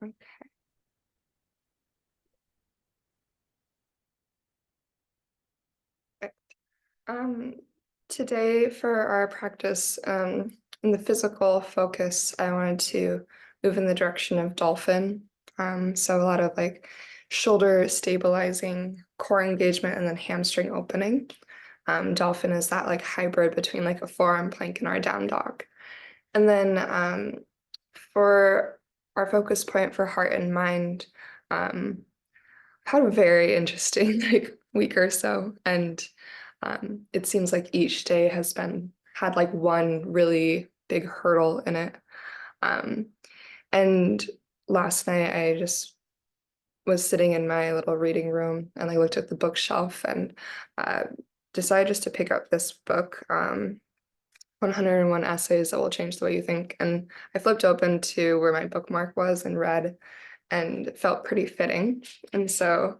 Okay. Um, Today for our practice, in the physical focus, I wanted to move in the direction of dolphin. So a lot of like shoulder stabilizing, core engagement, and then hamstring opening. Dolphin is that like hybrid between like a forearm plank and our down dog. And then for our focus point for heart and mind, um, had a very interesting like week or so, and it seems like each day has been had like one really big hurdle in it. Um, and last night I just was sitting in my little reading room and I looked at the bookshelf and uh, decided just to pick up this book, 101 Essays That Will Change the Way You Think. And I flipped open to where my bookmark was and read, and it felt pretty fitting. And so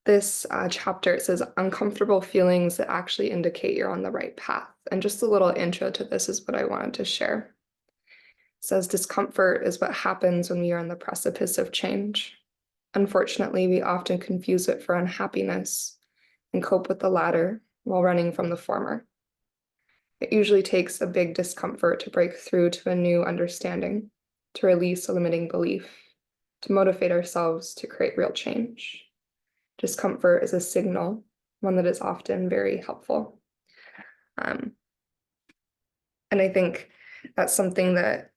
this chapter, it says uncomfortable feelings that actually indicate you're on the right path. And just a little intro to this is what I wanted to share. It says discomfort is what happens when we are on the precipice of change. Unfortunately, we often confuse it for unhappiness and cope with the latter while running from the former. It usually takes a big discomfort to break through to a new understanding, to release a limiting belief, to motivate ourselves to create real change. Discomfort is a signal, one that is often very helpful. Um, and I think that's something that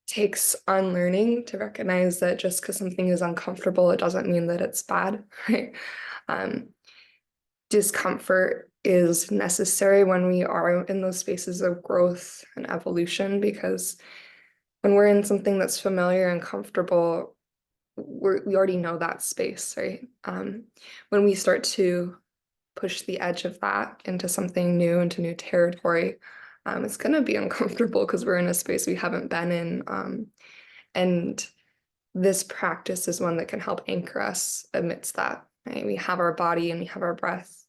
takes unlearning to recognize that just because something is uncomfortable, it doesn't mean that it's bad, right? Um, Discomfort is necessary when we are in those spaces of growth and evolution, because when we're in something that's familiar and comfortable, we already know that space, right? When we start to push the edge of that into something new, into new territory, it's going to be uncomfortable because we're in a space we haven't been in. And this practice is one that can help anchor us amidst that, right? We have our body and we have our breath,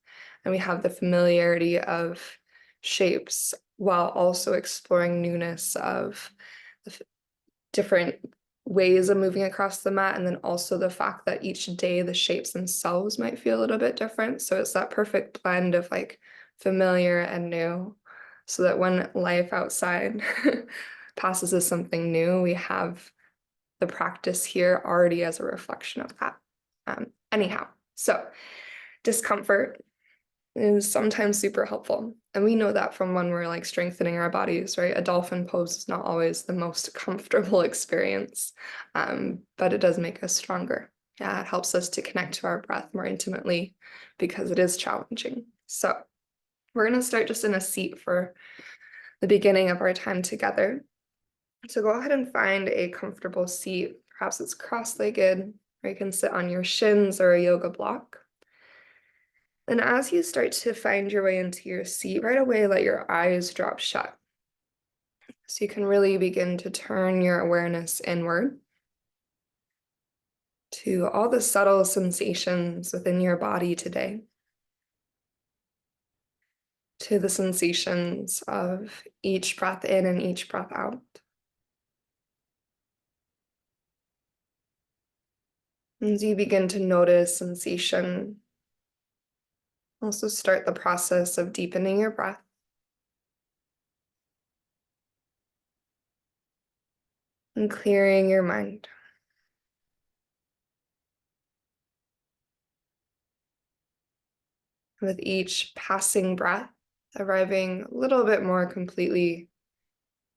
and we have the familiarity of shapes while also exploring newness of different ways of moving across the mat, and then also the fact that each day the shapes themselves might feel a little bit different. So it's that perfect blend of like familiar and new, so that when life outside passes as something new, we have the practice here already as a reflection of that. Anyhow, so discomfort is sometimes super helpful. And we know that from when we're like strengthening our bodies, right? A dolphin pose is not always the most comfortable experience, but it does make us stronger. Yeah, it helps us to connect to our breath more intimately because it is challenging. So we're going to start just in a seat for the beginning of our time together. So go ahead and find a comfortable seat. Perhaps it's cross-legged, or you can sit on your shins or a yoga block. And as you start to find your way into your seat, right away, let your eyes drop shut. So you can really begin to turn your awareness inward to all the subtle sensations within your body today, to the sensations of each breath in and each breath out. As you begin to notice sensation, also start the process of deepening your breath. And clearing your mind. With each passing breath, arriving a little bit more completely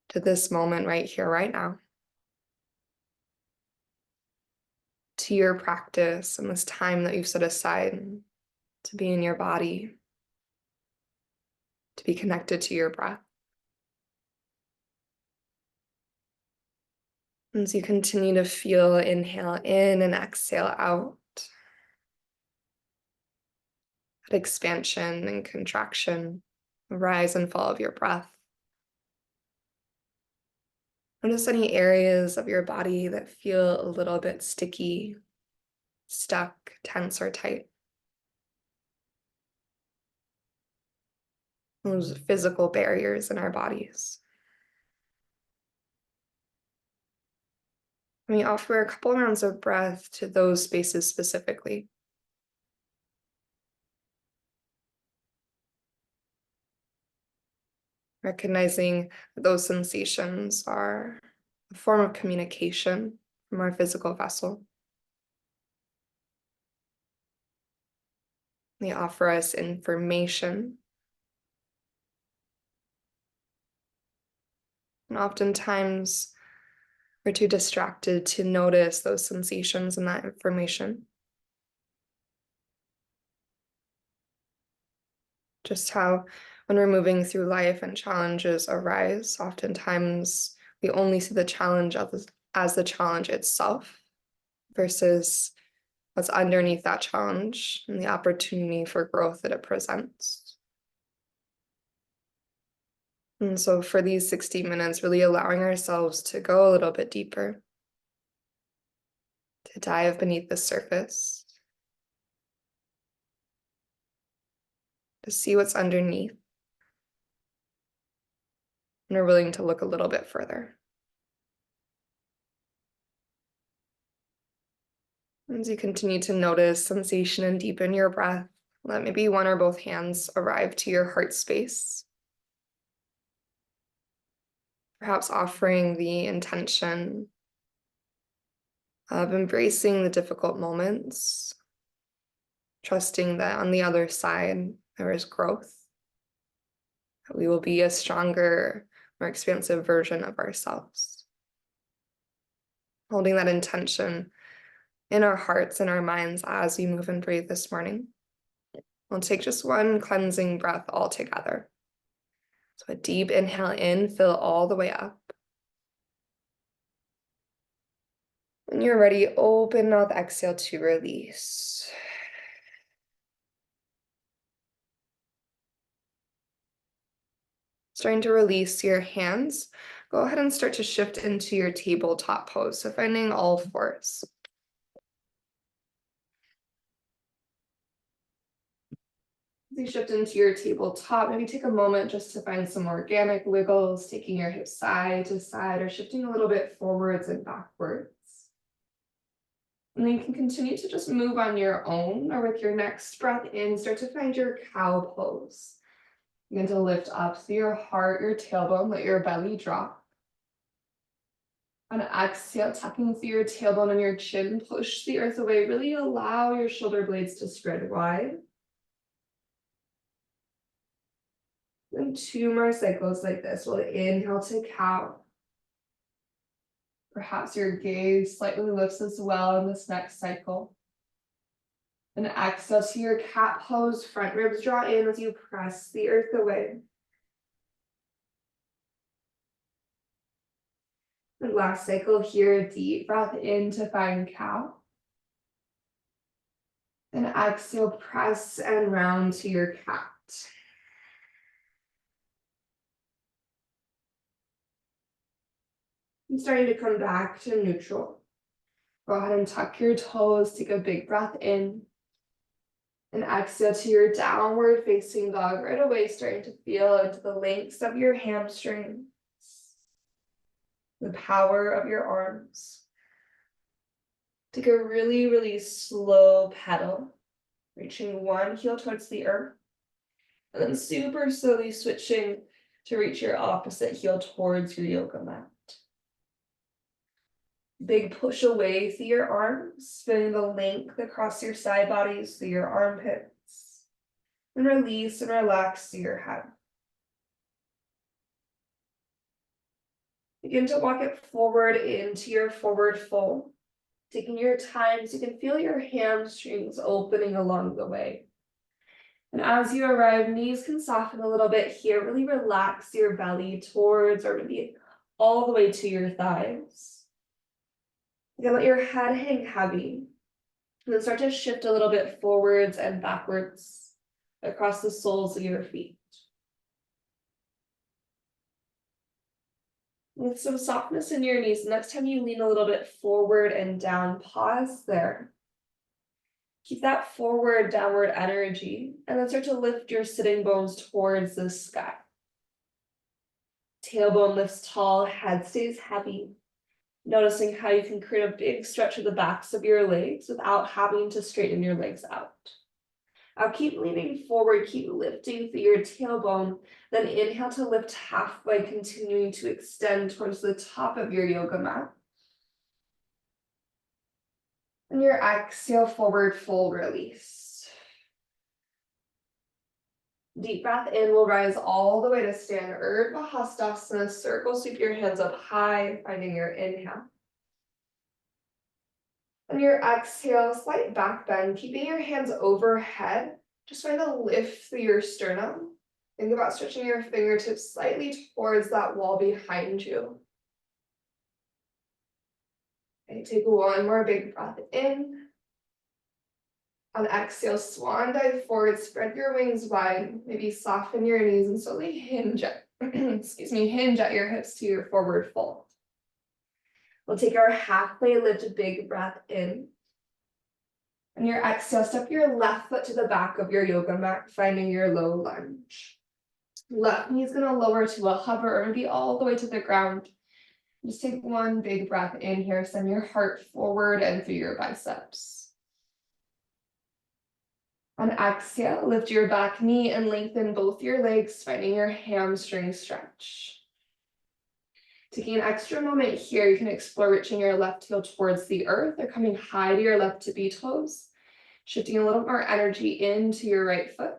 to this moment right here, right now, to your practice and this time that you've set aside to be in your body, to be connected to your breath. As you continue to feel inhale in and exhale out, that expansion and contraction, the rise and fall of your breath. Notice any areas of your body that feel a little bit sticky, stuck, tense, or tight. Those physical barriers in our bodies. We offer a couple rounds of breath to those spaces specifically. Recognizing that those sensations are a form of communication from our physical vessel. They offer us information. And oftentimes, we're too distracted to notice those sensations and that information. Just how when we're moving through life and challenges arise, oftentimes we only see the challenge as the challenge itself versus what's underneath that challenge and the opportunity for growth that it presents. And so for these 60 minutes, really allowing ourselves to go a little bit deeper, to dive beneath the surface, to see what's underneath, and are willing to look a little bit further. As you continue to notice sensation and deepen your breath, let maybe one or both hands arrive to your heart space. Perhaps offering the intention of embracing the difficult moments, trusting that on the other side there is growth, that we will be a stronger, more expansive version of ourselves. Holding that intention in our hearts and our minds as we move and breathe this morning. We'll take just one cleansing breath all together. So a deep inhale in, fill all the way up. When you're ready, open mouth, exhale to release. Starting to release your hands, go ahead and start to shift into your tabletop pose. So finding all fours. As you shift into your tabletop, maybe take a moment just to find some organic wiggles, taking your hips side to side or shifting a little bit forwards and backwards. And then you can continue to just move on your own, or with your next breath in, start to find your cow pose. Begin to lift up through your heart, your tailbone, let your belly drop. On exhale, tucking through your tailbone and your chin, push the earth away. Really allow your shoulder blades to spread wide. And 2 more cycles like this. We'll inhale to cow. Perhaps your gaze slightly lifts as well in this next cycle. And exhale to your cat pose. Front ribs draw in as you press the earth away. And last cycle here, a deep breath in to find cow. And exhale, press and round to your cat. And starting to come back to neutral. Go ahead and tuck your toes, take a big breath in. And exhale to your downward facing dog right away, starting to feel into the lengths of your hamstrings, the power of your arms. Take a really, really slow pedal, reaching one heel towards the earth, and then super slowly switching to reach your opposite heel towards your yoga mat. Big push away through your arms, feeling the length across your side bodies through your armpits. And release and relax through your head. Begin to walk it forward into your forward fold. Taking your time so you can feel your hamstrings opening along the way. And as you arrive, knees can soften a little bit here. Really relax your belly towards or maybe all the way to your thighs. You can let your head hang heavy. And then start to shift a little bit forwards and backwards across the soles of your feet. With some softness in your knees, next time you lean a little bit forward and down, pause there. Keep that forward downward energy, and then start to lift your sitting bones towards the sky. Tailbone lifts tall, head stays heavy. Noticing how you can create a big stretch of the backs of your legs without having to straighten your legs out. Now keep leaning forward, keep lifting through your tailbone, then inhale to lift halfway, continuing to extend towards the top of your yoga mat. And your exhale, forward fold, release. Deep breath in, we'll rise all the way to stand, Urdhva Hastasana, circle, sweep your hands up high, finding your inhale. And your exhale, slight back bend, keeping your hands overhead. Just find a lift through your sternum. Think about stretching your fingertips slightly towards that wall behind you. Okay, take one more big breath in. On exhale, swan dive forward, spread your wings wide, maybe soften your knees and slowly hinge at, hinge at your hips to your forward fold. We'll take our halfway lift, big breath in. And your exhale, step your left foot to the back of your yoga mat, finding your low lunge. Left knee is going to lower to a hover or maybe all the way to the ground. Just take one big breath in here, send your heart forward and through your biceps. On exhale, lift your back knee and lengthen both your legs, finding your hamstring stretch. Taking an extra moment here, you can explore reaching your left heel towards the earth or coming high to your left tippy toes, shifting a little more energy into your right foot.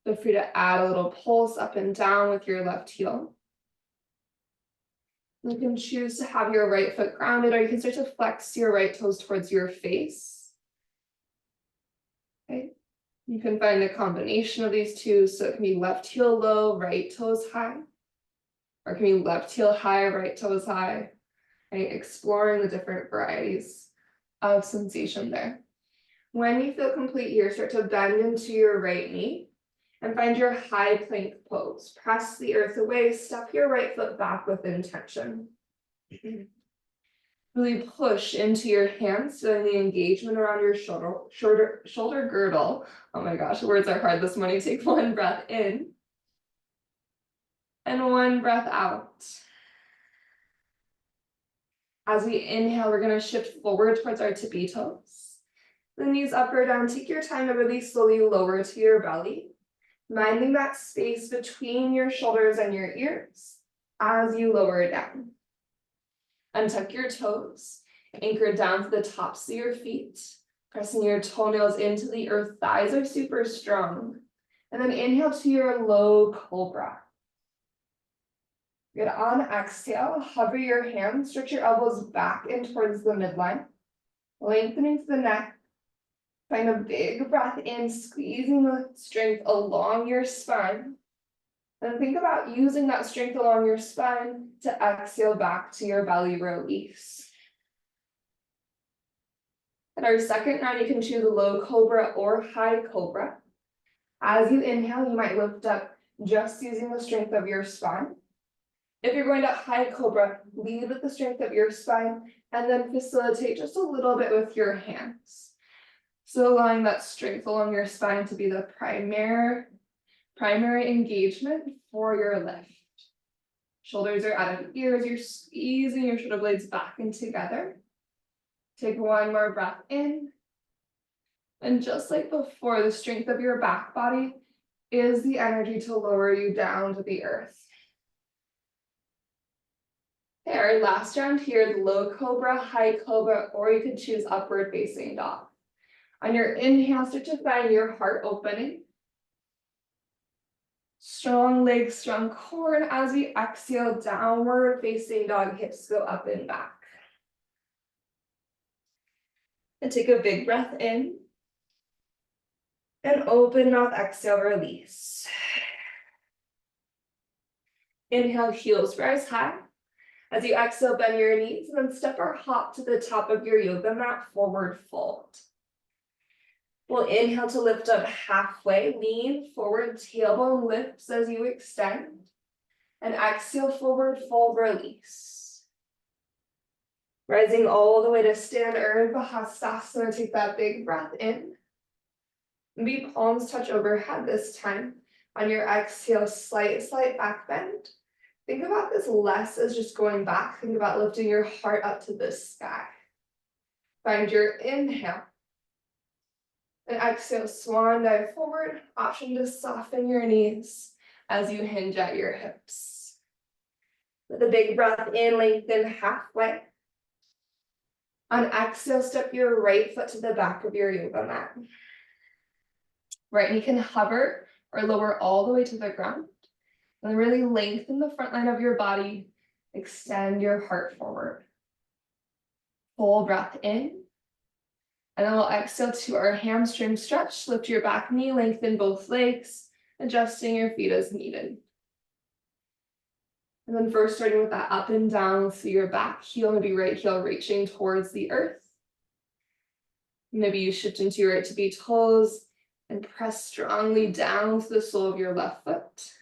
Feel free to add a little pulse up and down with your left heel. You can choose to have your right foot grounded, or you can start to flex your right toes towards your face. Okay. You can find a combination of these two, so it can be left heel low, right toes high, or it can be left heel high, right toes high. Right? Exploring the different varieties of sensation there. When you feel complete here, start to bend into your right knee and find your high plank pose. Press the earth away, step your right foot back with intention. Really push into your hands, feeling the engagement around your shoulder girdle. Oh my gosh, words are hard this morning. Take one breath in and one breath out. As we inhale, we're going to shift forward towards our tippy toes. The knees up or down. Take your time to really slowly lower to your belly, minding that space between your shoulders and your ears as you lower down. Untuck your toes, anchor down to the tops of your feet, pressing your toenails into the earth. Thighs are super strong. And then inhale to your low cobra. Good. On exhale, hover your hands, stretch your elbows back and towards the midline, lengthening to the neck. Find a big breath in, squeezing the strength along your spine. And think about using that strength along your spine to exhale back to your belly release. In our second round, you can choose a low cobra or high cobra. As you inhale, you might lift up just using the strength of your spine. If you're going to high cobra, lead with the strength of your spine and then facilitate just a little bit with your hands. So allowing that strength along your spine to be the primary engagement for your lift. Shoulders are out of ears, you're squeezing your shoulder blades back and together. Take one more breath in. And just like before, the strength of your back body is the energy to lower you down to the earth. Okay, our last round here, the low cobra, high cobra, or you could choose upward facing dog. On your inhale, start to find your heart opening. Strong legs, strong core, and as we exhale, downward facing dog, hips go up and back. And take a big breath in. And open mouth, exhale, release. Inhale, heels rise high. As you exhale, bend your knees and then step or hop to the top of your yoga mat, forward fold. We'll inhale to lift up halfway, lean forward, tailbone lifts as you extend. And exhale, forward fold, release. Rising all the way to stand, Urdhva Hastasana. Take that big breath in. Maybe palms touch overhead this time. On your exhale, slight back bend. Think about this less as just going back. Think about lifting your heart up to the sky. Find your inhale. And exhale, swan dive forward. Option to soften your knees as you hinge at your hips. With a big breath in, lengthen halfway. On exhale, step your right foot to the back of your yoga mat. Right knee can hover or lower all the way to the ground. And really lengthen the front line of your body. Extend your heart forward. Full breath in. And then we'll exhale to our hamstring stretch. Lift your back knee, lengthen both legs, adjusting your feet as needed. And then first starting with that up and down through your back heel, maybe right heel reaching towards the earth. Maybe you shift into your right to be toes and press strongly down to the sole of your left foot.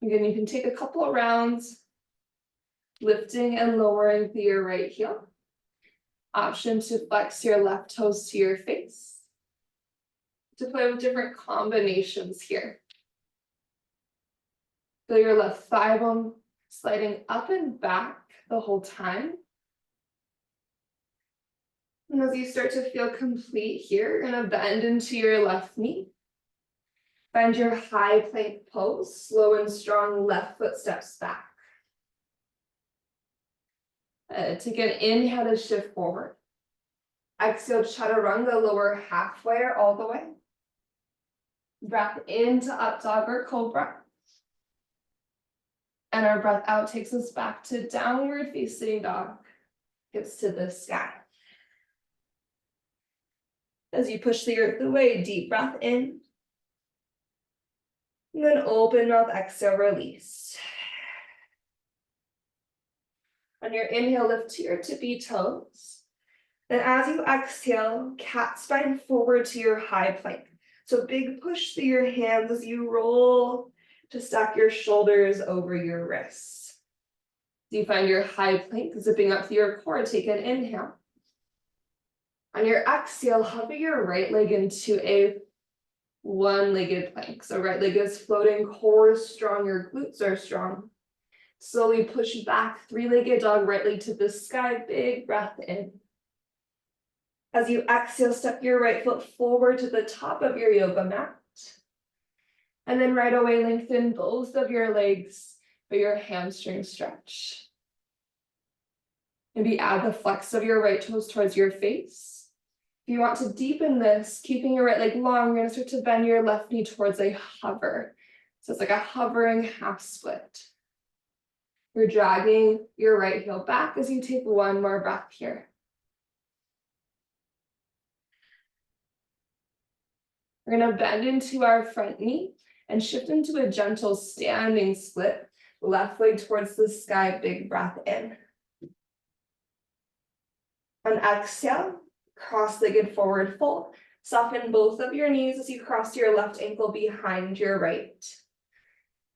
Again, you can take a couple of rounds, lifting and lowering through your right heel. Option to flex your left toes to your face. To play with different combinations here. Feel your left thigh bone sliding up and back the whole time. And as you start to feel complete here, you're going to bend into your left knee. Find your high plank pose, slow and strong left foot steps back. Take an inhale to shift forward. Exhale, chaturanga, lower halfway or all the way. Breath into up dog or cobra. And our breath out takes us back to downward facing dog. Hips to the sky. As you push the earth away, deep breath in. And then open mouth, exhale, release. On your inhale, lift to your tippy toes. And as you exhale, cat spine forward to your high plank. So big push through your hands as you roll to stack your shoulders over your wrists. Do you find your high plank zipping up through your core? Take an inhale. On your exhale, hover your right leg into a one-legged plank. So right leg is floating, core is strong, your glutes are strong. Slowly push back, three-legged dog, right leg to the sky, big breath in. As you exhale, step your right foot forward to the top of your yoga mat. And then right away, lengthen both of your legs for your hamstring stretch. Maybe add the flex of your right toes towards your face. If you want to deepen this, keeping your right leg long, you're going to start to bend your left knee towards a hover. So it's like a hovering half split. You're dragging your right heel back as you take one more breath here. We're going to bend into our front knee and shift into a gentle standing split. Left leg towards the sky, big breath in. On exhale, cross-legged forward fold. Soften both of your knees as you cross your left ankle behind your right.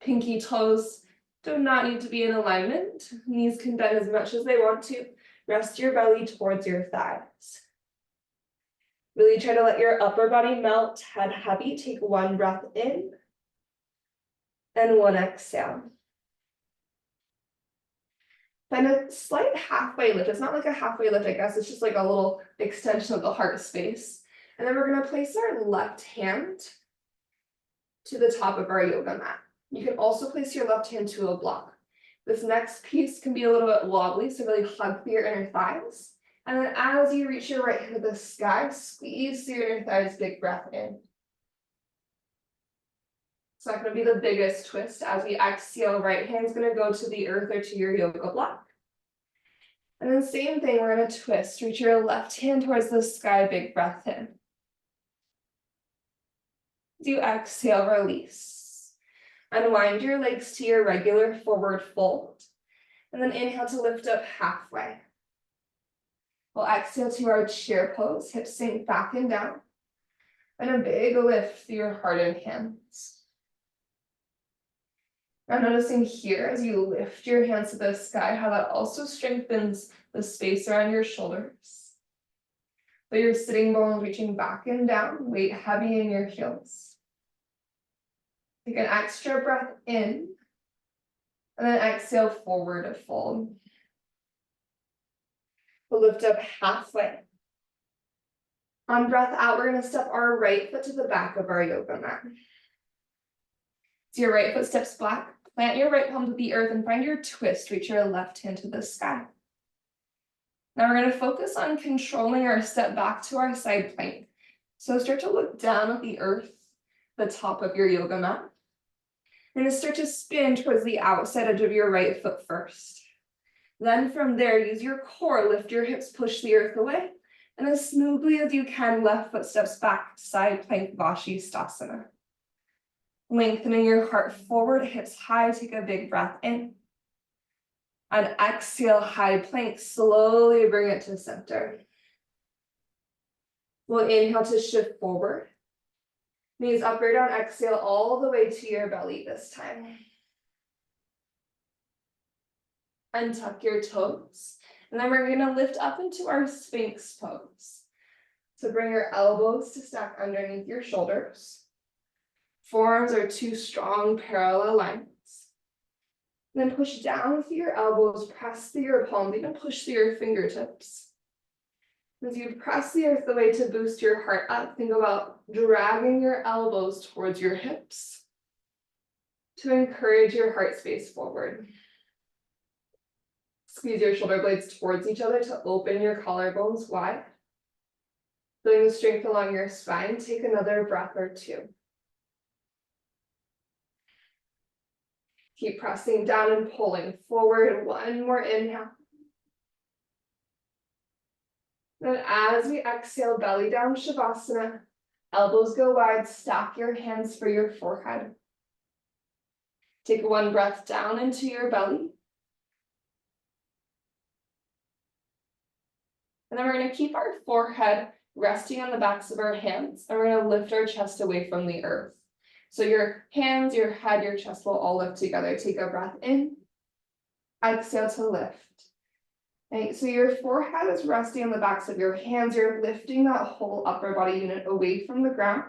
Pinky toes do not need to be in alignment. Knees can bend as much as they want to. Rest your belly towards your thighs. Really try to let your upper body melt, head heavy. Take one breath in and one exhale. Find a slight halfway lift. It's not like a halfway lift, I guess. It's just like a little extension of the heart space. And then we're going to place our left hand to the top of our yoga mat. You can also place your left hand to a block. This next piece can be a little bit wobbly, so really hug through your inner thighs. And then as you reach your right hand to the sky, squeeze through your inner thighs, big breath in. It's not going to be the biggest twist. As we exhale, right hand's going to go to the earth or to your yoga block. And then same thing, we're going to twist. Reach your left hand towards the sky, big breath in. As you exhale, release. Unwind your legs to your regular forward fold. And then inhale to lift up halfway. We'll exhale to our chair pose, hips sink back and down. And a big lift through your heart and hands. Now noticing here as you lift your hands to the sky, how that also strengthens the space around your shoulders. But your sitting bones reaching back and down, weight heavy in your heels. Take an extra breath in. And then exhale, forward fold. We'll lift up halfway. On breath out, we're going to step our right foot to the back of our yoga mat. So your right foot steps back, plant your right palm to the earth and find your twist, reach your left hand to the sky. Now we're going to focus on controlling our step back to our side plank. So start to look down at the earth, the top of your yoga mat. And start to spin towards the outside edge of your right foot first. Then from there, use your core, lift your hips, push the earth away. And as smoothly as you can, left foot steps back, side plank Vashisthasana. Lengthening your heart forward, hips high, take a big breath in. And exhale, high plank, slowly bring it to center. We'll inhale to shift forward. Knees up or down, exhale all the way to your belly this time. Untuck your toes. And then we're gonna lift up into our Sphinx pose. So bring your elbows to stack underneath your shoulders. Forearms are two strong parallel lines. Then push down through your elbows, press through your palms, even push through your fingertips. As you press the earth away to boost your heart up, think about dragging your elbows towards your hips to encourage your heart space forward. Squeeze your shoulder blades towards each other to open your collarbones wide. Feeling the strength along your spine, take another breath or two. Keep pressing down and pulling forward. One more inhale. Then as we exhale, belly down, Shavasana. Elbows go wide, stack your hands for your forehead. Take one breath down into your belly. And then we're going to keep our forehead resting on the backs of our hands, and we're going to lift our chest away from the earth. So your hands, your head, your chest will all lift together. Take a breath in. Exhale to lift. Okay, so your forehead is resting on the backs of your hands. You're lifting that whole upper body unit away from the ground.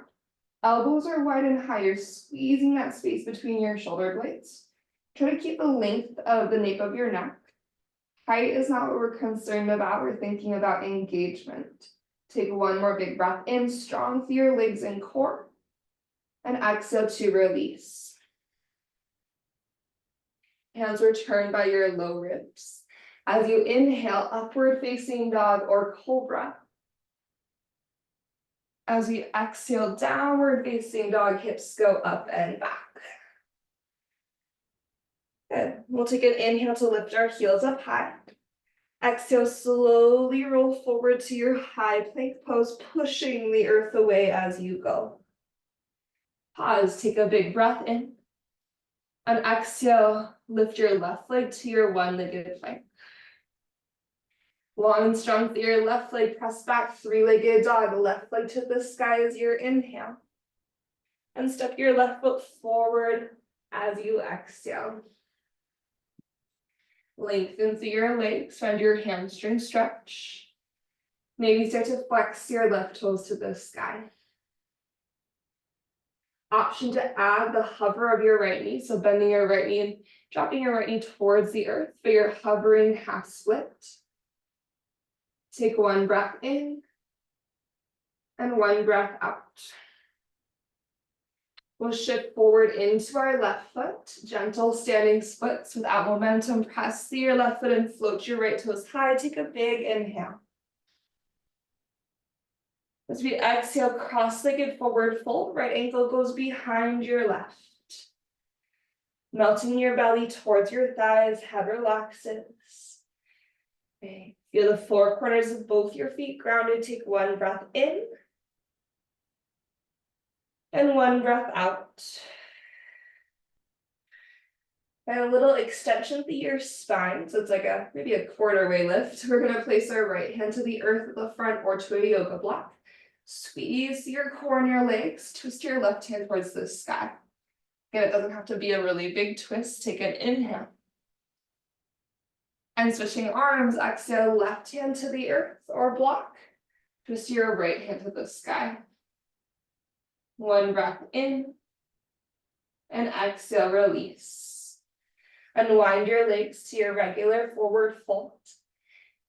Elbows are wide and high. You're squeezing that space between your shoulder blades. Try to keep the length of the nape of your neck. Height is not what we're concerned about. We're thinking about engagement. Take one more big breath in, strong through your legs and core. And exhale to release. Hands return by your low ribs. As you inhale, upward facing dog or cobra. As we exhale, downward facing dog, hips go up and back. Good. We'll take an inhale to lift our heels up high. Exhale, slowly roll forward to your high plank pose, pushing the earth away as you go. Pause, take a big breath in. And exhale, lift your left leg to your one-legged plank. Long and strong through your left leg, press back, three-legged dog, left leg to the sky as your inhale. And step your left foot forward as you exhale. Lengthen through your legs, find your hamstring stretch. Maybe start to flex your left toes to the sky. Option to add the hover of your right knee, so bending your right knee and dropping your right knee towards the earth, but you're hovering half split. Take one breath in and one breath out. We'll shift forward into our left foot, gentle standing splits without momentum. Press through your left foot and float your right toes high. Take a big inhale. As we exhale, cross-legged forward fold, right ankle goes behind your left. Melting your belly towards your thighs, head relaxes. Okay. Feel the four corners of both your feet grounded. Take one breath in. And one breath out. And a little extension through your spine. So it's like maybe a quarter way lift. We're gonna place our right hand to the earth at the front or to a yoga block. Squeeze your core and your legs, twist your left hand towards the sky. Again, it doesn't have to be a really big twist. Take an inhale. And switching arms, exhale, left hand to the earth or block. Twist your right hand to the sky. One breath in. And exhale, release. Unwind your legs to your regular forward fold.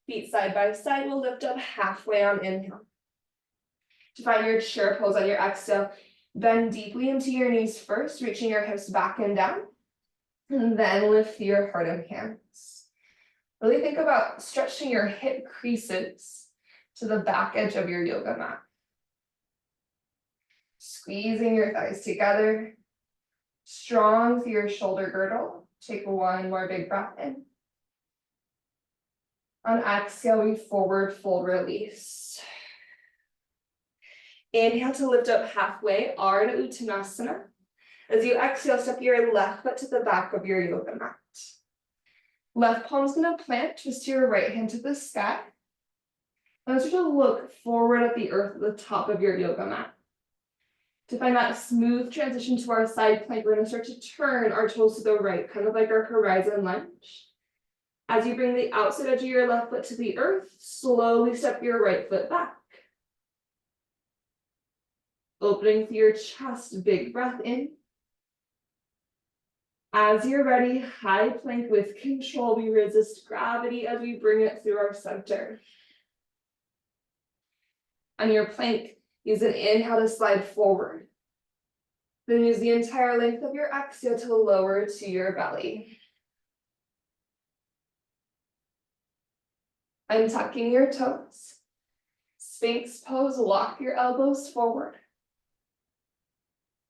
Feet side by side will lift up halfway on inhale. To find your chair pose on your exhale, bend deeply into your knees first, reaching your hips back and down, and then lift your heart and hands. Really think about stretching your hip creases to the back edge of your yoga mat. Squeezing your thighs together, strong through your shoulder girdle. Take one more big breath in. On exhale, we forward fold release. Inhale to lift up halfway, Ardha Uttanasana. As you exhale, step your left foot to the back of your yoga mat. Left palm's gonna plant, twist your right hand to the sky. And start to look forward at the earth at the top of your yoga mat. To find that smooth transition to our side plank, we're gonna start to turn our toes to the right, kind of like our horizon lunge. As you bring the outside edge of your left foot to the earth, slowly step your right foot back. Opening through your chest, big breath in. As you're ready, high plank with control. We resist gravity as we bring it through our center. On your plank, use an inhale to slide forward. Then use the entire length of your exhale to lower to your belly. Untucking your toes. Sphinx pose, walk your elbows forward.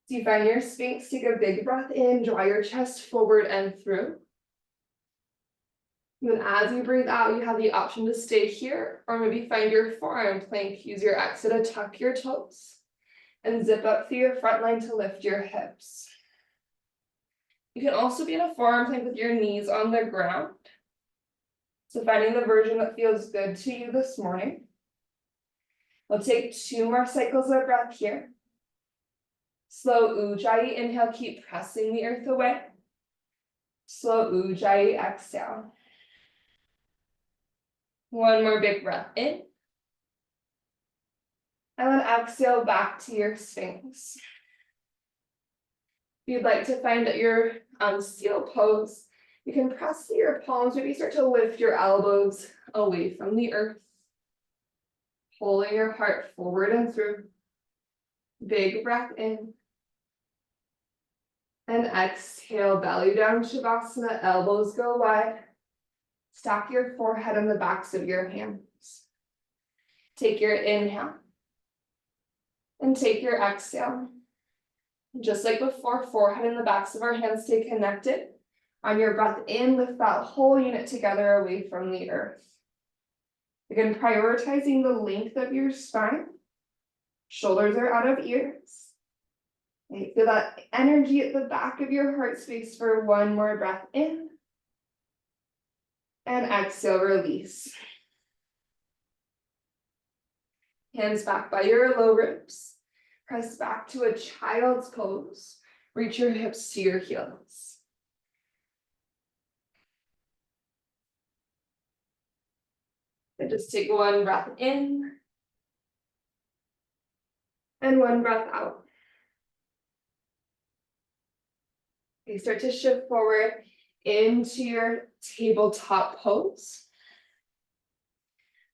So you find your Sphinx, take a big breath in, draw your chest forward and through. And then as you breathe out, you have the option to stay here, or maybe find your forearm plank. Use your exhale to tuck your toes and zip up through your front line to lift your hips. You can also be in a forearm plank with your knees on the ground. So finding the version that feels good to you this morning. We'll take 2 more cycles of breath here. Slow Ujjayi, inhale, keep pressing the earth away. Slow Ujjayi, exhale. One more big breath in. And then exhale back to your Sphinx. If you'd like to find your seal pose, you can press your palms, maybe start to lift your elbows away from the earth. Pulling your heart forward and through. Big breath in. And exhale, belly down, Shavasana, elbows go wide. Stack your forehead on the backs of your hands. Take your inhale. And take your exhale. Just like before, forehead and the backs of our hands stay connected. On your breath in, lift that whole unit together away from the earth. Again, prioritizing the length of your spine. Shoulders are out of ears. And feel that energy at the back of your heart space for one more breath in. And exhale, release. Hands back by your low ribs. Press back to a child's pose. Reach your hips to your heels. And just take one breath in. And one breath out. Okay, start to shift forward into your tabletop pose.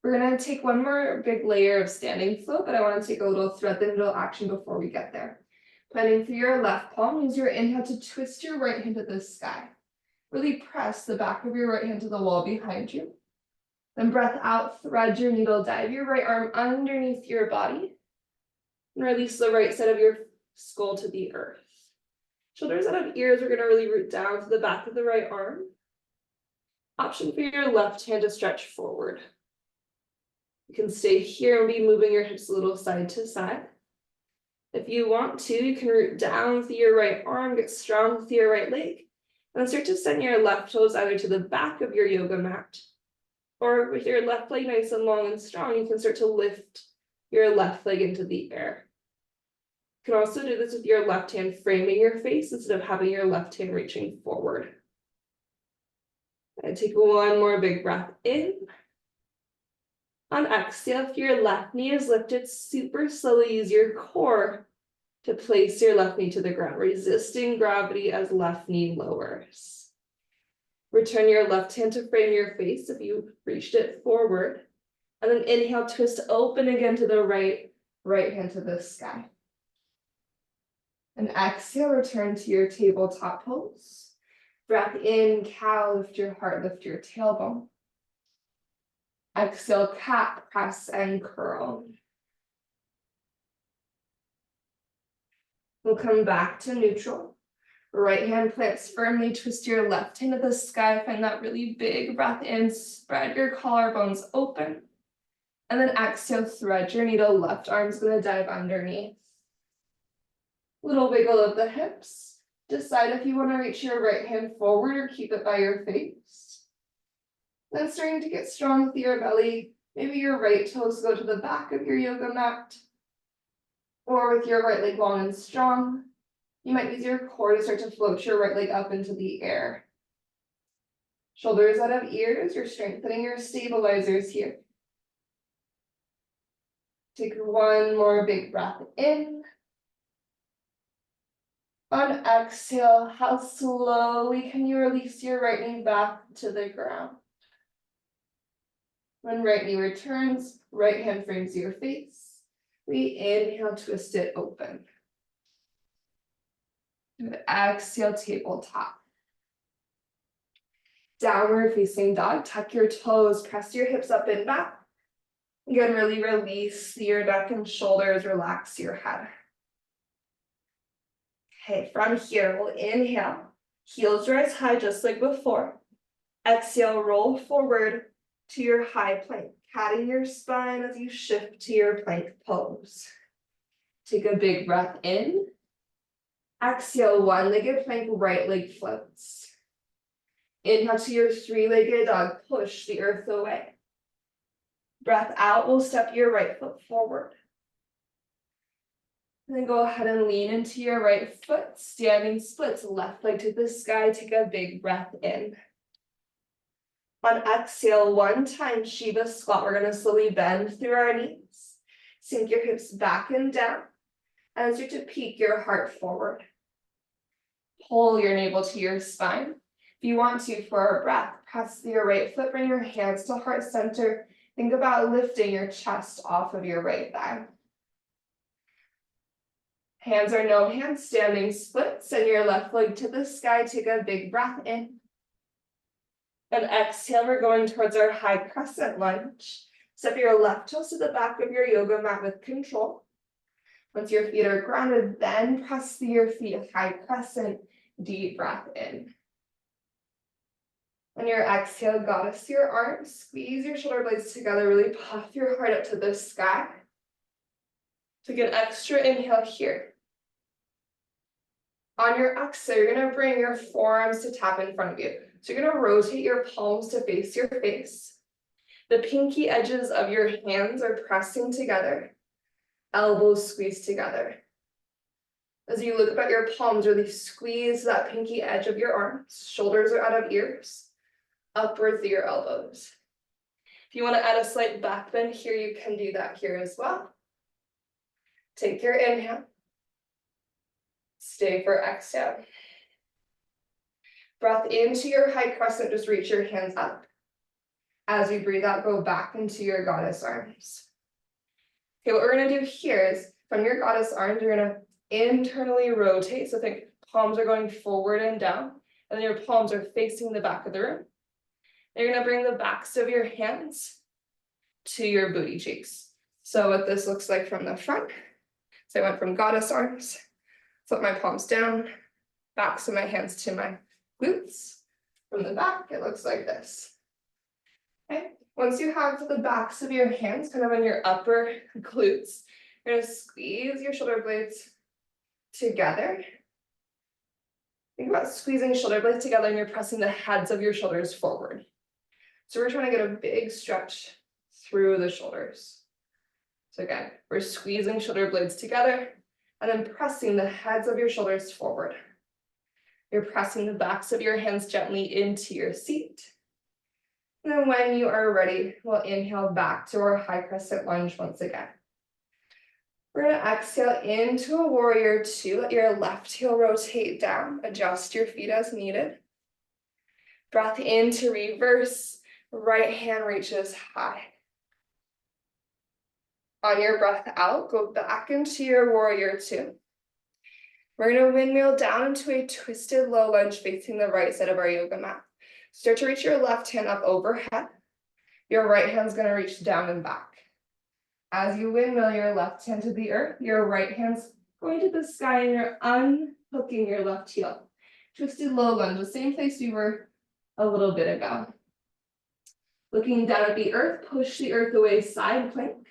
We're gonna take one more big layer of standing flow, but I want to take a little thread the needle action before we get there. Planting through your left palm, use your inhale to twist your right hand to the sky. Really press the back of your right hand to the wall behind you. Then breath out, thread your needle, dive your right arm underneath your body. And release the right side of your skull to the earth. Shoulders out of ears, we're gonna really root down to the back of the right arm. Option for your left hand to stretch forward. You can stay here and be moving your hips a little side to side. If you want to, you can root down with your right arm, get strong with your right leg, and then start to send your left toes either to the back of your yoga mat, or with your left leg nice and long and strong, you can start to lift your left leg into the air. You can also do this with your left hand framing your face instead of having your left hand reaching forward. And take one more big breath in. On exhale, if your left knee is lifted, super slowly use your core to place your left knee to the ground, resisting gravity as left knee lowers. Return your left hand to frame your face if you reached it forward. And then inhale, twist open again to the right, right hand to the sky. And exhale, return to your tabletop pose. Breath in, cow, lift your heart, lift your tailbone. Exhale, cat, press and curl. We'll come back to neutral. Right hand plants firmly, twist your left hand to the sky, find that really big breath in, spread your collarbones open. And then exhale, thread your needle, left arm's gonna dive underneath. Little wiggle of the hips. Decide if you wanna reach your right hand forward or keep it by your face. Then starting to get strong with your belly, maybe your right toes go to the back of your yoga mat. Or with your right leg long and strong, you might use your core to start to float your right leg up into the air. Shoulders out of ears, you're strengthening your stabilizers here. Take one more big breath in. On exhale, how slowly can you release your right knee back to the ground? When right knee returns, right hand frames your face. We inhale, twist it open. And exhale, tabletop. Downward facing dog, tuck your toes, press your hips up and back. Again, really release your neck and shoulders, relax your head. Okay, from here, we'll inhale, heels rise high just like before. Exhale, roll forward to your high plank, patting your spine as you shift to your plank pose. Take a big breath in. Exhale, one-legged plank, right leg floats. Inhale to your three-legged dog, push the earth away. Breath out, we'll step your right foot forward. And then go ahead and lean into your right foot, standing splits, left leg to the sky, take a big breath in. On exhale, one time, Shiva squat, we're gonna slowly bend through our knees. Sink your hips back and down, and start to peek your heart forward. Pull your navel to your spine. If you want to, for our breath, press your right foot, bring your hands to heart center. Think about lifting your chest off of your right thigh. Hands or no hands, standing splits, send your left leg to the sky, take a big breath in. And exhale, we're going towards our high crescent lunge. Step your left toes to the back of your yoga mat with control. Once your feet are grounded, then press your feet high crescent, deep breath in. On your exhale, goddess your arms, squeeze your shoulder blades together, really puff your heart up to the sky. Take an extra inhale here. On your exhale, you're gonna bring your forearms to tap in front of you. So you're gonna rotate your palms to face your face. The pinky edges of your hands are pressing together. Elbows squeeze together. As you look up at your palms, really squeeze that pinky edge of your arms. Shoulders are out of ears. Upward through your elbows. If you want to add a slight back bend here, you can do that here as well. Take your inhale. Stay for exhale. Breath into your high crescent, just reach your hands up. As you breathe out, go back into your goddess arms. Okay, what we're gonna do here is from your goddess arms, you're gonna internally rotate. So think palms are going forward and down, and then your palms are facing the back of the room. And you're gonna bring the backs of your hands to your booty cheeks. So what this looks like from the front. So I went from goddess arms, flip my palms down, backs of my hands to my glutes. From the back, it looks like this. Okay. Once you have the backs of your hands kind of on your upper glutes, you're gonna squeeze your shoulder blades together. Think about squeezing shoulder blades together and you're pressing the heads of your shoulders forward. So we're trying to get a big stretch through the shoulders. So again, we're squeezing shoulder blades together and then pressing the heads of your shoulders forward. You're pressing the backs of your hands gently into your seat. And then when you are ready, we'll inhale back to our high crescent lunge once again. We're gonna exhale into a warrior two. Let your left heel rotate down. Adjust your feet as needed. Breath in to reverse, right hand reaches high. On your breath out, go back into your warrior two. We're gonna windmill down into a twisted low lunge facing the right side of our yoga mat. Start to reach your left hand up overhead. Your right hand's gonna reach down and back. As you windmill your left hand to the earth, your right hand's going to the sky and you're unhooking your left heel. Twisted low lunge, the same place we were a little bit ago. Looking down at the earth, push the earth away, side plank.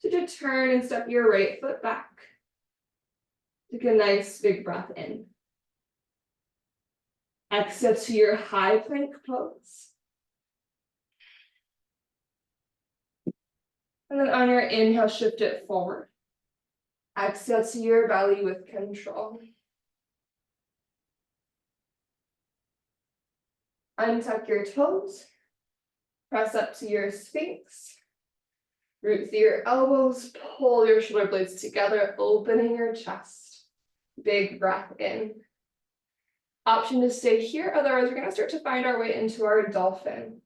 To turn and step your right foot back. Take a nice big breath in. Exhale to your high plank pose. And then on your inhale, shift it forward. Exhale to your belly with control. Untuck your toes. Press up to your sphinx. Root through your elbows, pull your shoulder blades together, opening your chest. Big breath in. Option to stay here, otherwise we're gonna start to find our way into our dolphin.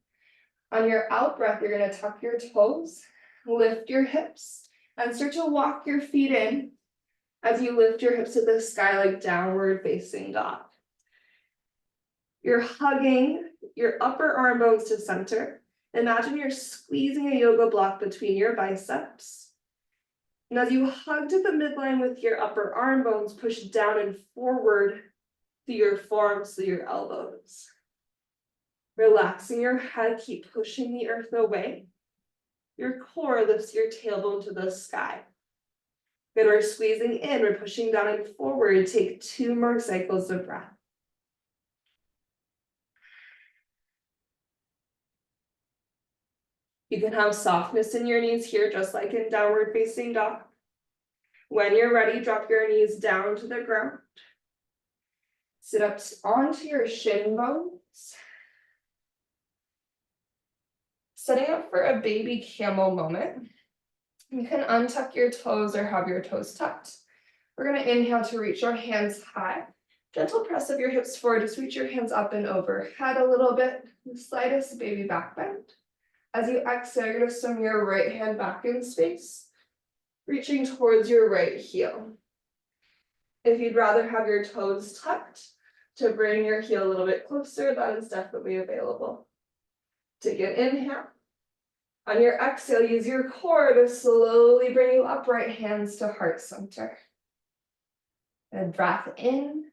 On your out breath, you're gonna tuck your toes, lift your hips, and start to walk your feet in as you lift your hips to the sky like downward facing dog. You're hugging your upper arm bones to center. Imagine you're squeezing a yoga block between your biceps. And as you hug to the midline with your upper arm bones, push down and forward through your forearms, through your elbows. Relaxing your head, keep pushing the earth away. Your core lifts your tailbone to the sky. Good, we're squeezing in, we're pushing down and forward. Take 2 more cycles of breath. You can have softness in your knees here, just like in downward facing dog. When you're ready, drop your knees down to the ground. Sit up onto your shin bones. Setting up for a baby camel moment. You can untuck your toes or have your toes tucked. We're gonna inhale to reach our hands high. Gentle press of your hips forward, just reach your hands up and overhead a little bit. The slightest baby back bend. As you exhale, you're gonna swim your right hand back in space, reaching towards your right heel. If you'd rather have your toes tucked to bring your heel a little bit closer, that is definitely available. Take an inhale. On your exhale, use your core to slowly bring you upright, hands to heart center. And breath in.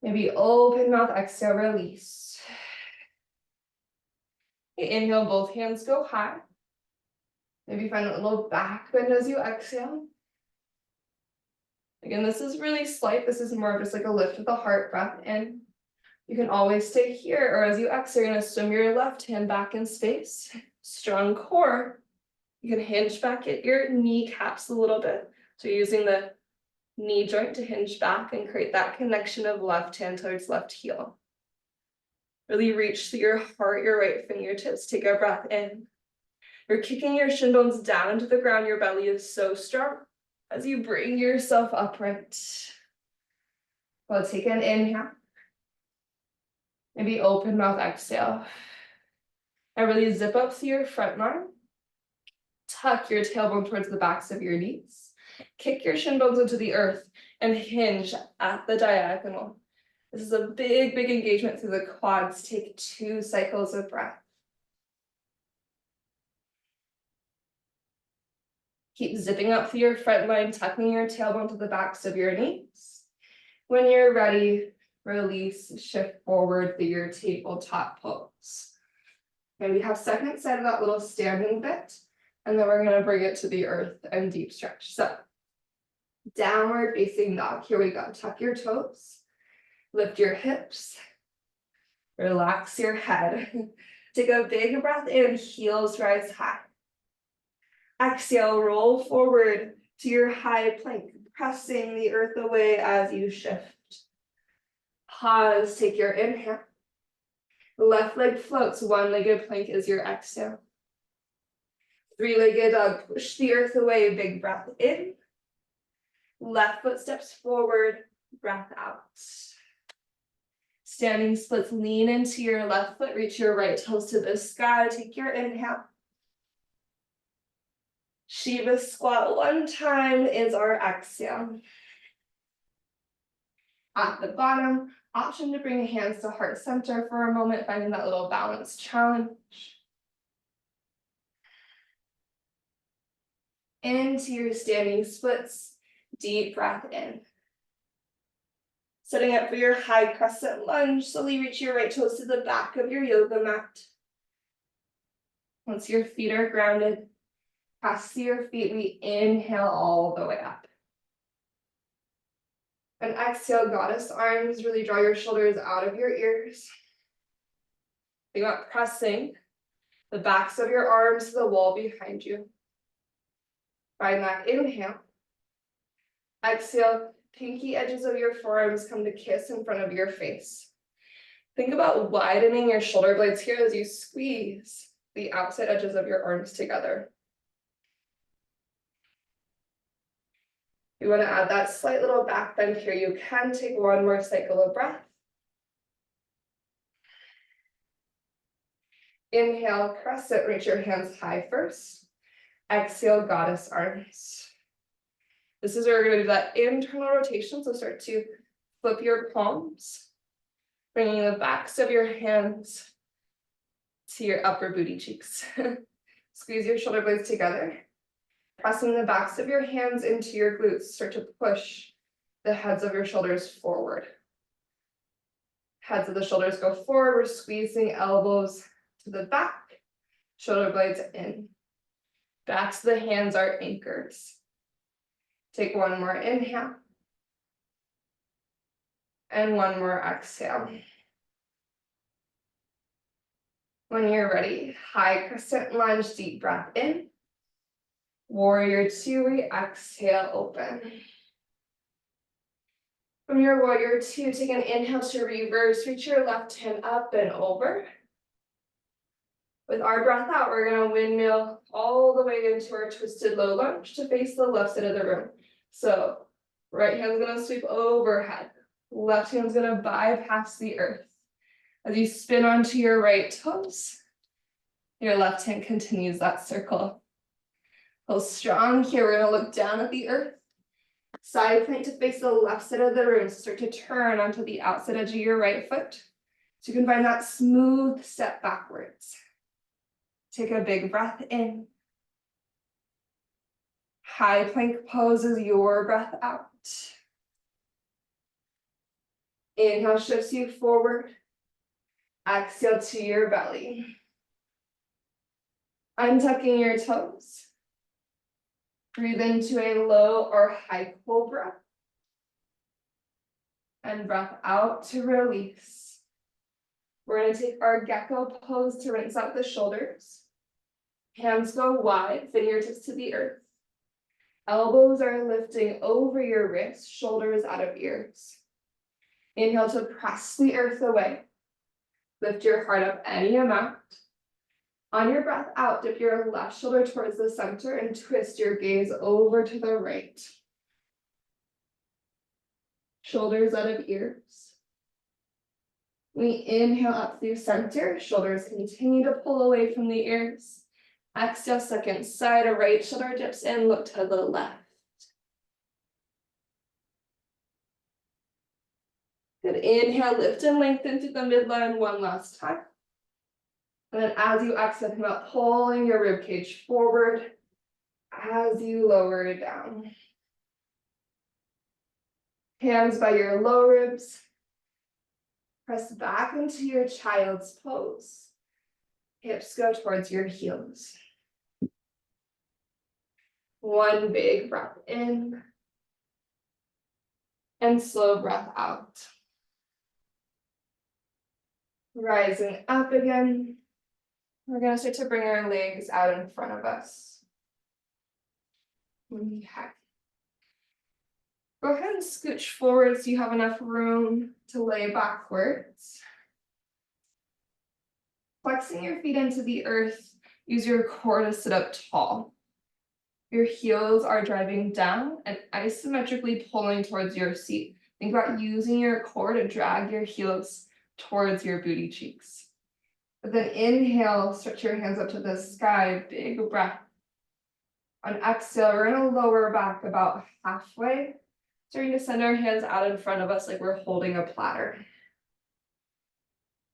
Maybe open mouth, exhale, release. Inhale, both hands go high. Maybe find a little back bend as you exhale. Again, this is really slight. This is more of just like a lift of the heart, breath in. You can always stay here, or as you exhale, you're gonna swim your left hand back in space. Strong core. You can hinge back at your kneecaps a little bit. So you're using the knee joint to hinge back and create that connection of left hand towards left heel. Really reach through your heart, your right fingertips. Take a breath in. You're kicking your shin bones down into the ground. Your belly is so strong as you bring yourself upright. Well, take an inhale. Maybe open mouth, exhale. And really zip up through your front line. Tuck your tailbone towards the backs of your knees. Kick your shin bones into the earth and hinge at the diagonal. This is a big, big engagement through the quads. Take 2 cycles of breath. Keep zipping up through your front line, tucking your tailbone to the backs of your knees. When you're ready, release, shift forward through your tabletop pose. Okay, we have second side of that little standing bit, and then we're gonna bring it to the earth and deep stretch. So, downward facing dog, here we go. Tuck your toes. Lift your hips, relax your head. Take a big breath in, heels rise high. Exhale, roll forward to your high plank, pressing the earth away as you shift. Pause, take your inhale. Left leg floats, 1-legged plank is your exhale. 3-legged dog, push the earth away, big breath in. Left foot steps forward, breath out. Standing splits, lean into your left foot, reach your right toes to the sky, take your inhale. Shiva squat one time is our exhale. At the bottom, option to bring hands to heart center for a moment, finding that little balance challenge. Into your standing splits, deep breath in. Setting up for your high crescent lunge, slowly reach your right toes to the back of your yoga mat. Once your feet are grounded, press to your feet, we inhale all the way up. And exhale, goddess arms, really draw your shoulders out of your ears. Think about pressing the backs of your arms to the wall behind you. Find that inhale. Exhale, pinky edges of your forearms come to kiss in front of your face. Think about widening your shoulder blades here as you squeeze the outside edges of your arms together. You want to add that slight little back bend here. You can take one more cycle of breath. Inhale, crescent, reach your hands high first. Exhale, goddess arms. This is where we're going to do that internal rotation. So start to flip your palms, bringing the backs of your hands to your upper booty cheeks. Squeeze your shoulder blades together. Pressing the backs of your hands into your glutes. Start to push the heads of your shoulders forward. Heads of the shoulders go forward. We're squeezing elbows to the back, shoulder blades in. Backs of the hands are anchors. Take one more inhale. And one more exhale. When you're ready, high crescent lunge, deep breath in. Warrior two, we exhale, open. From your warrior two, take an inhale to reverse, reach your left hand up and over. With our breath out, we're gonna windmill all the way into our twisted low lunge to face the left side of the room. So right hand's gonna sweep overhead. Left hand's gonna bypass the earth. As you spin onto your right toes, your left hand continues that circle. Feel strong here. We're gonna look down at the earth. Side plank to face the left side of the room. Start to turn onto the outside edge of your right foot. So you can find that smooth step backwards. Take a big breath in. High plank poses your breath out. Inhale shifts you forward. Exhale to your belly. Untucking your toes. Breathe into a low or high cobra. And breath out to release. We're going to take our gecko pose to rinse out the shoulders. Hands go wide, fingertips to the earth. Elbows are lifting over your wrists, shoulders out of ears. Inhale to press the earth away. Lift your heart up any amount. On your breath out, dip your left shoulder towards the center and twist your gaze over to the right. Shoulders out of ears. We inhale up through center, shoulders continue to pull away from the ears. Exhale, second side, a right shoulder dips in, look to the left. Good, inhale, lift and lengthen through the midline one last time. And then as you exhale, think about pulling your ribcage forward as you lower it down. Hands by your low ribs. Press back into your child's pose. Hips go towards your heels. One big breath in. And slow breath out. Rising up again. We're going to start to bring our legs out in front of us. Okay. Go ahead and scooch forward so you have enough room to lay backwards. Flexing your feet into the earth, use your core to sit up tall. Your heels are driving down and isometrically pulling towards your seat. Think about using your core to drag your heels towards your booty cheeks. But then inhale, stretch your hands up to the sky, big breath. On exhale, we're gonna lower back about halfway. Starting to send our hands out in front of us like we're holding a platter.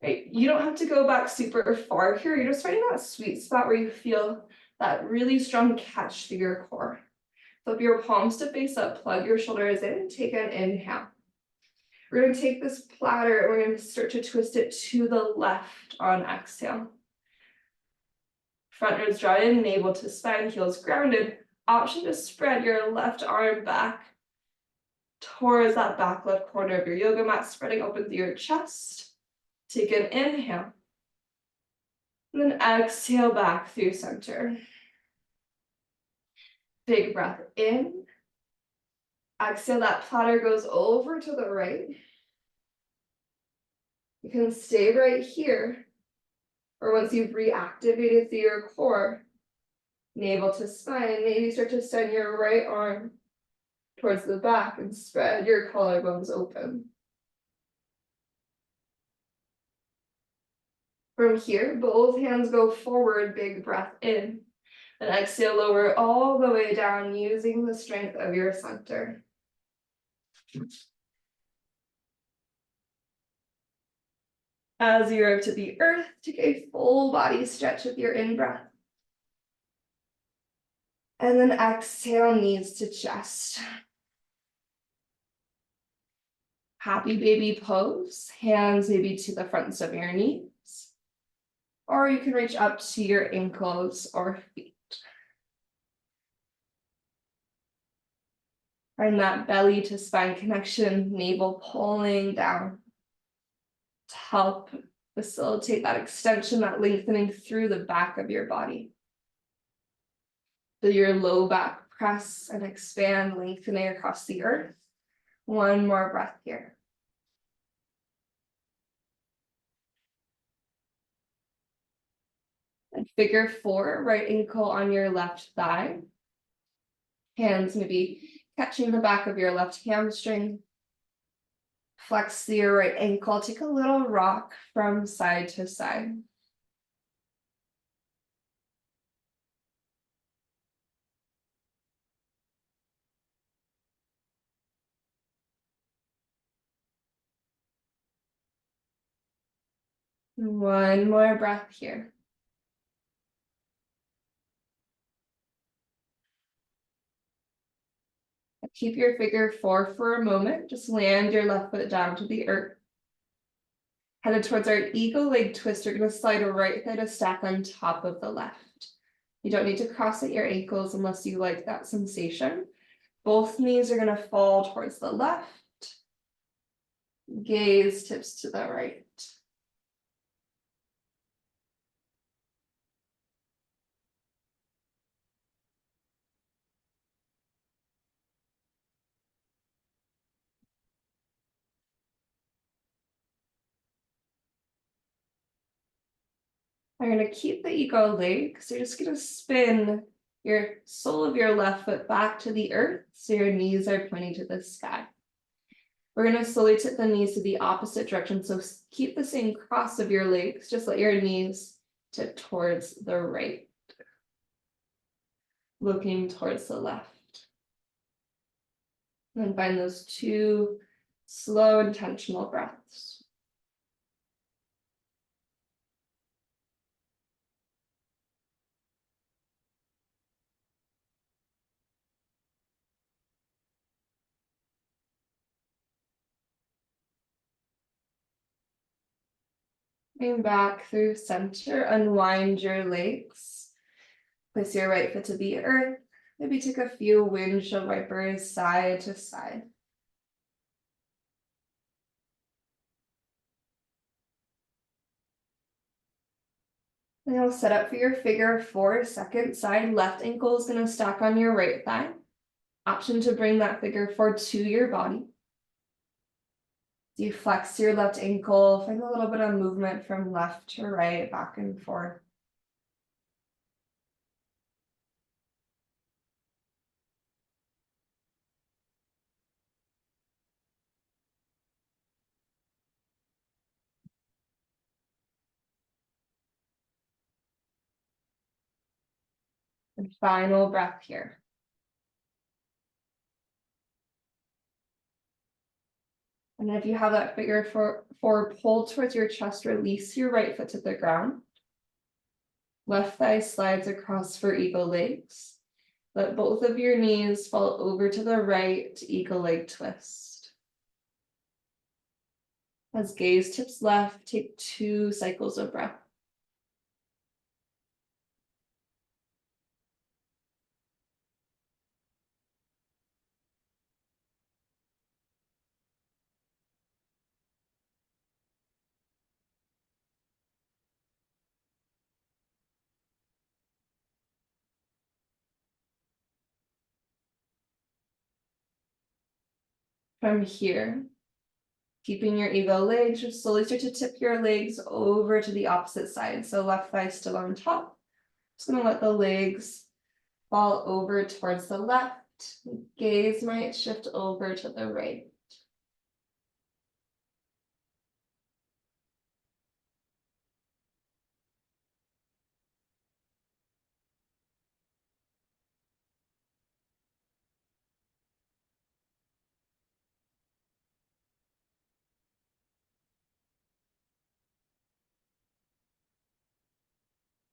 Right, you don't have to go back super far here. You're just finding that sweet spot where you feel that really strong catch through your core. Flip your palms to face up, plug your shoulders in, and take an inhale. We're going to take this platter and we're going to start to twist it to the left on exhale. Front ribs draw in, navel to spine, heels grounded. Option to spread your left arm back towards that back left corner of your yoga mat, spreading open through your chest. Take an inhale. And then exhale back through center. Big breath in. Exhale, that platter goes over to the right. You can stay right here, or once you've reactivated through your core, navel to spine, maybe start to send your right arm towards the back and spread your collarbones open. From here, both hands go forward, big breath in. And exhale, lower all the way down using the strength of your center. As you arrive to the earth, take a full body stretch with your in-breath. And then exhale, knees to chest. Happy baby pose, hands maybe to the fronts of your knees. Or you can reach up to your ankles or feet. Find that belly to spine connection, navel pulling down to help facilitate that extension, that lengthening through the back of your body. Feel your low back press and expand, lengthening across the earth. One more breath here. And figure four, right ankle on your left thigh. Hands maybe catching the back of your left hamstring. Flex your right ankle, take a little rock from side to side. One more breath here. Keep your figure four for a moment. Just land your left foot down to the earth. Headed towards our eagle leg twist, you're going to slide a right thigh to stack on top of the left. You don't need to cross at your ankles unless you like that sensation. Both knees are going to fall towards the left. Gaze tips to the right. I'm going to keep the eagle leg, so you're just going to spin your sole of your left foot back to the earth, so your knees are pointing to the sky. We're going to slowly tip the knees to the opposite direction, so keep the same cross of your legs, just let your knees tip towards the right, looking towards the left. And then find those two slow, intentional breaths. Bring back through center, unwind your legs. Place your right foot to the earth. Maybe take a few windshield wipers side to side. Now set up for your figure four, second side. Left ankle is going to stack on your right thigh. Option to bring that figure four to your body. You flex your left ankle, find a little bit of movement from left to right, back and forth. And final breath here. And if you have that figure four pulled towards your chest, release your right foot to the ground. Left thigh slides across for eagle legs. Let both of your knees fall over to the right, eagle leg twist. As gaze tips left, take 2 cycles of breath. From here, keeping your eagle legs, just slowly start to tip your legs over to the opposite side. So left thigh still on top. Just gonna let the legs fall over towards the left. Gaze might shift over to the right.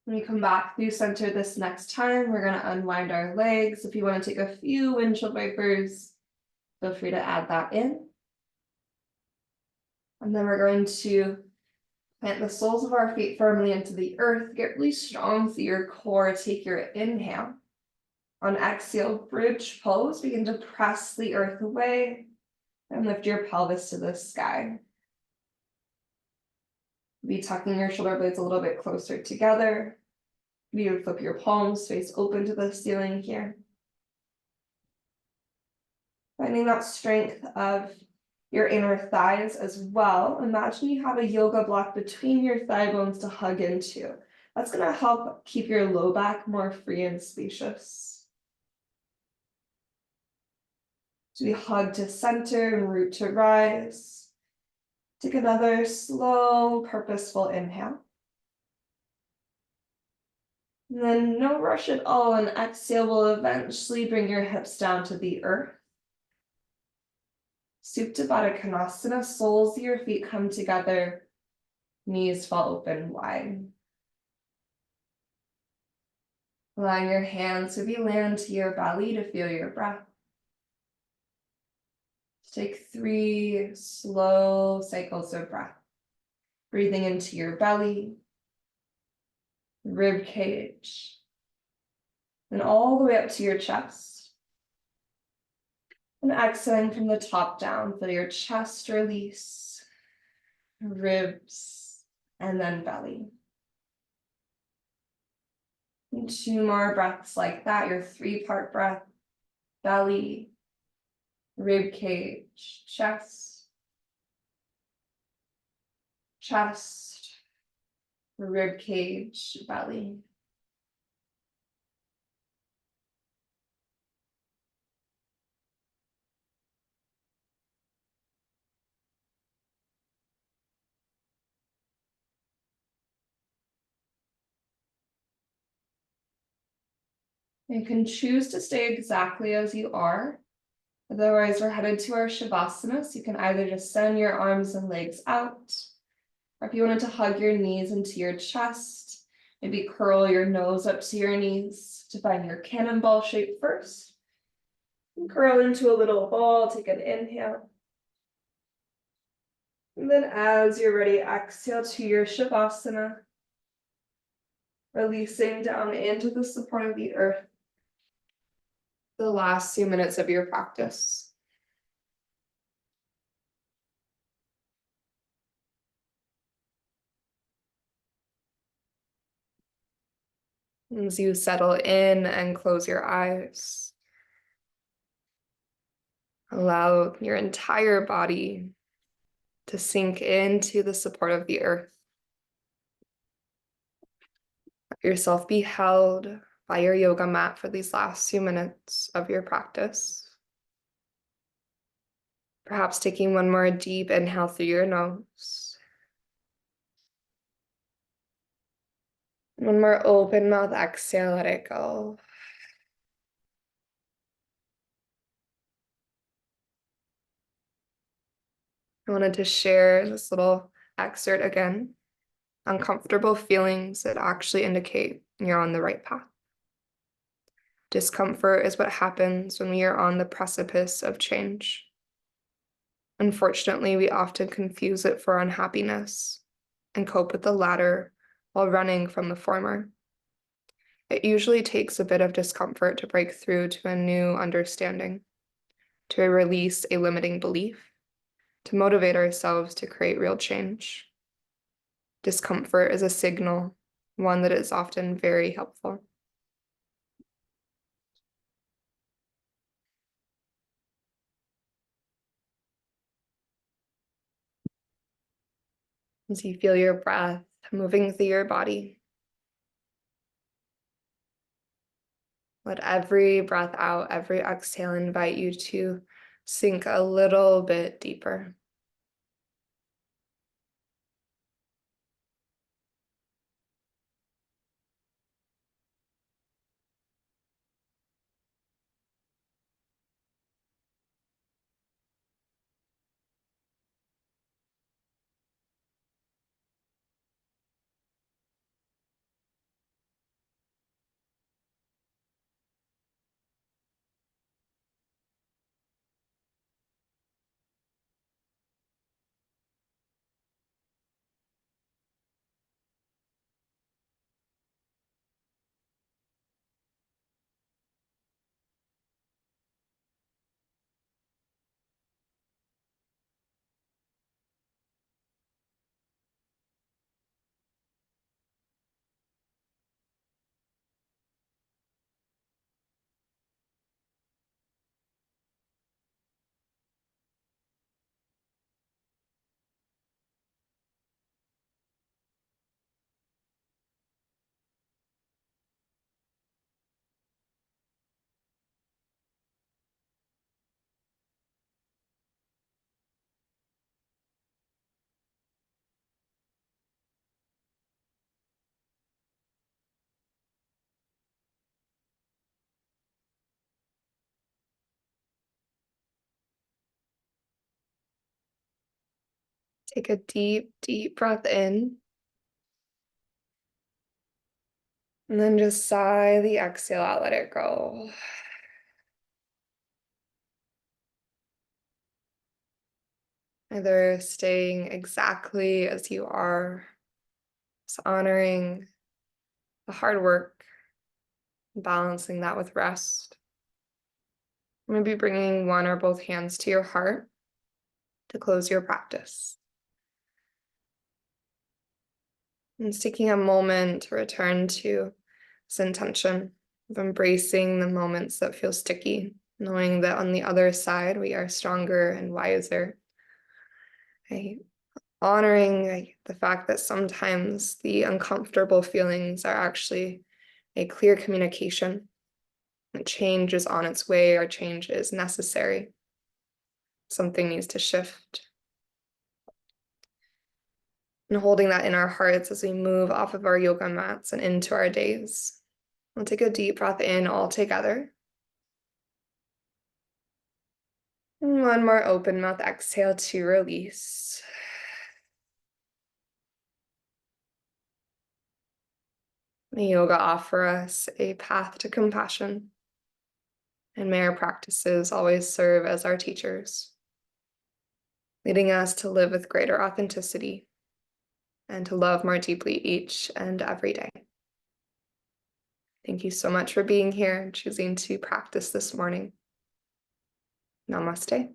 When we come back through center this next time, we're going to unwind our legs. If you want to take a few windshield wipers, feel free to add that in. And then we're going to plant the soles of our feet firmly into the earth. Get really strong through your core. Take your inhale. On exhale, bridge pose. Begin to press the earth away and lift your pelvis to the sky. Be tucking your shoulder blades a little bit closer together. You flip your palms, face open to the ceiling here. Finding that strength of your inner thighs as well. Imagine you have a yoga block between your thigh bones to hug into. That's going to help keep your low back more free and spacious. So we hug to center and root to rise. Take another slow, purposeful inhale. And then no rush at all, and exhale will eventually bring your hips down to the earth. Supta Baddha Konasana, soles of your feet come together, knees fall open wide. Allowing your hands to be land to your belly to feel your breath. Take 3 slow cycles of breath. Breathing into your belly, rib cage, and all the way up to your chest. And exhaling from the top down, feel your chest release, ribs, and then belly. And 2 more breaths like that, your 3-part breath, belly, rib cage, chest, rib cage, belly. You can choose to stay exactly as you are. Otherwise, we're headed to our Shavasana. So you can either just send your arms and legs out, or if you wanted to hug your knees into your chest, maybe curl your nose up to your knees to find your cannonball shape first. And curl into a little ball, take an inhale. And then as you're ready, exhale to your Shavasana, releasing down into the support of the earth. The last few minutes of your practice. As you settle in and close your eyes, allow your entire body to sink into the support of the earth. Let yourself be held by your yoga mat for these last few minutes of your practice. Perhaps taking one more deep inhale through your nose. One more open mouth exhale, let it go. I wanted to share this little excerpt again. Uncomfortable feelings that actually indicate you're on the right path. Discomfort is what happens when we are on the precipice of change. Unfortunately, we often confuse it for unhappiness and cope with the latter while running from the former. It usually takes a bit of discomfort to break through to a new understanding, to release a limiting belief, to motivate ourselves to create real change. Discomfort is a signal, one that is often very helpful. As you feel your breath moving through your body, let every breath out, every exhale invite you to sink a little bit deeper. Take a deep, deep breath in. And then just sigh the exhale out, let it go. Either staying exactly as you are, just honoring the hard work, balancing that with rest. Maybe bringing one or both hands to your heart to close your practice. And just taking a moment to return to this intention of embracing the moments that feel sticky, knowing that on the other side we are stronger and wiser. Right? Honoring the fact that sometimes the uncomfortable feelings are actually a clear communication. That change is on its way, or change is necessary. Something needs to shift. And holding that in our hearts as we move off of our yoga mats and into our days. We'll take a deep breath in all together. And one more open mouth exhale to release. May yoga offer us a path to compassion, and may our practices always serve as our teachers, leading us to live with greater authenticity and to love more deeply each and every day. Thank you so much for being here and choosing to practice this morning. Namaste.